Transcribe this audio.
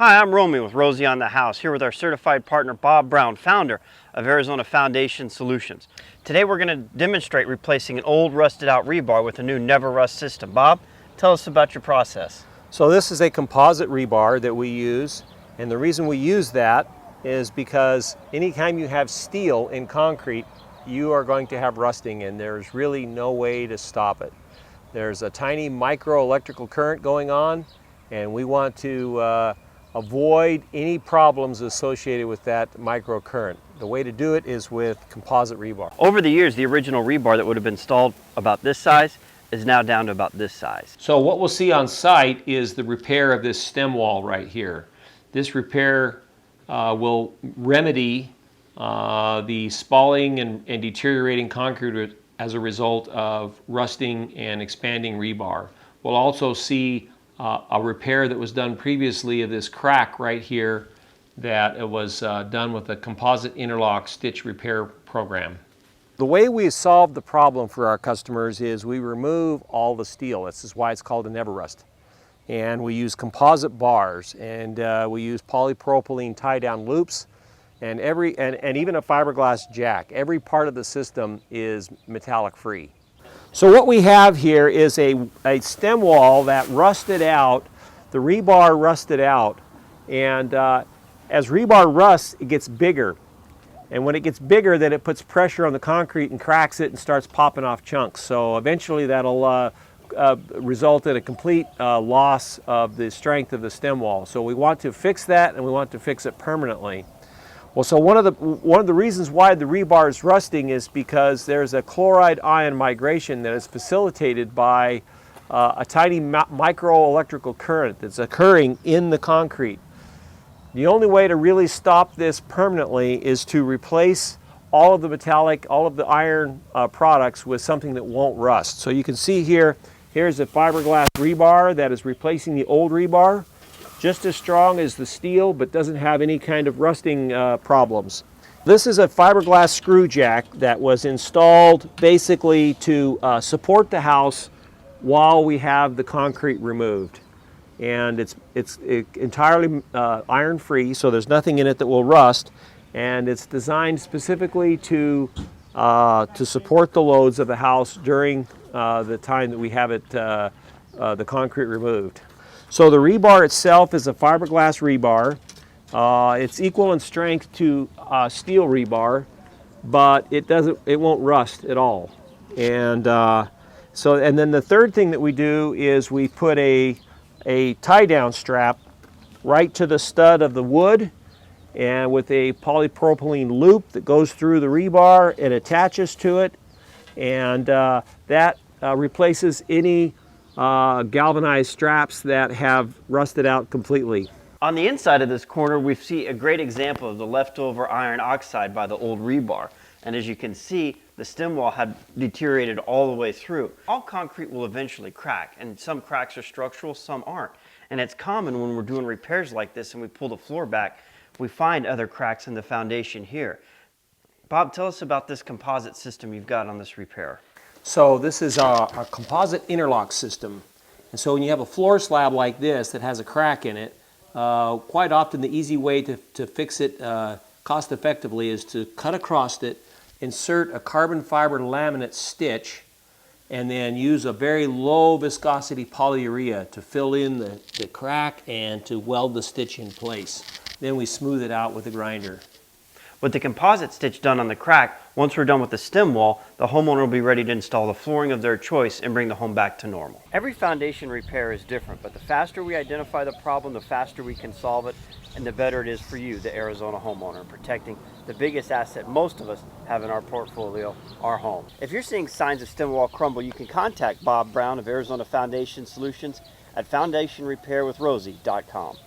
Hi, I'm Romey with Rosie on the House, here with our certified partner Bob Brown, founder of Arizona Foundation Solutions. Today we're going to demonstrate replacing an old rusted out rebar with a new NeveRust system. Bob, tell us about your process. So this is a composite rebar that we use, and the reason we use that is because anytime you have steel in concrete, you are going to have rusting, and there's really no way to stop it. There's a tiny micro electrical current going on, and we want to avoid any problems associated with that microcurrent. The way to do it is with composite rebar. Over the years, the original rebar that would have been installed about this size is now down to about this size. So what we'll see on site is the repair of this stem wall right here. This repair will remedy the spalling and deteriorating concrete as a result of rusting and expanding rebar. We'll also see a repair that was done previously of this crack right here that it was done with a composite interlock stitch repair program. The way we solve the problem for our customers is we remove all the steel. This is why it's called a NeveRust. And we use composite bars, and we use polypropylene tie-down loops, and even a fiberglass jack. Every part of the system is metallic free. So what we have here is a stem wall that rusted out, the rebar rusted out, and as rebar rusts, it gets bigger. And when it gets bigger, then it puts pressure on the concrete and cracks it and starts popping off chunks. So eventually that'll result in a complete loss of the strength of the stem wall. So we want to fix that, and we want to fix it permanently. Well, so one of the reasons why the rebar is rusting is because there's a chloride ion migration that is facilitated by a tiny micro electrical current that's occurring in the concrete. The only way to really stop this permanently is to replace all of the iron products with something that won't rust. So you can see here's a fiberglass rebar that is replacing the old rebar. Just as strong as the steel, but doesn't have any kind of rusting problems. This is a fiberglass screw jack that was installed basically to support the house while we have the concrete removed. And it's entirely iron-free, so there's nothing in it that will rust, and it's designed specifically to support the loads of the house during the time that we have the concrete removed. So the rebar itself is a fiberglass rebar. It's equal in strength to steel rebar, but it won't rust at all. And then the third thing that we do is we put a tie-down strap right to the stud of the wood, and with a polypropylene loop that goes through the rebar, it attaches to it, and that replaces any galvanized straps that have rusted out completely. On the inside of this corner, we see a great example of the leftover iron oxide by the old rebar. And as you can see, the stem wall had deteriorated all the way through. All concrete will eventually crack, and some cracks are structural, some aren't. And it's common when we're doing repairs like this and we pull the floor back, we find other cracks in the foundation here. Bob, tell us about this composite system you've got on this repair. So this is a composite interlock system. And so when you have a floor slab like this that has a crack in it, quite often the easy way to fix it cost effectively is to cut across it, insert a carbon fiber laminate stitch, and then use a very low viscosity polyurea to fill in the crack and to weld the stitch in place. Then we smooth it out with a grinder. With the composite stitch done on the crack, once we're done with the stem wall, the homeowner will be ready to install the flooring of their choice and bring the home back to normal. Every foundation repair is different, but the faster we identify the problem, the faster we can solve it, and the better it is for you, the Arizona homeowner, protecting the biggest asset most of us have in our portfolio, our home. If you're seeing signs of stem wall crumble, you can contact Bob Brown of Arizona Foundation Solutions at foundationrepairwithrosie.com.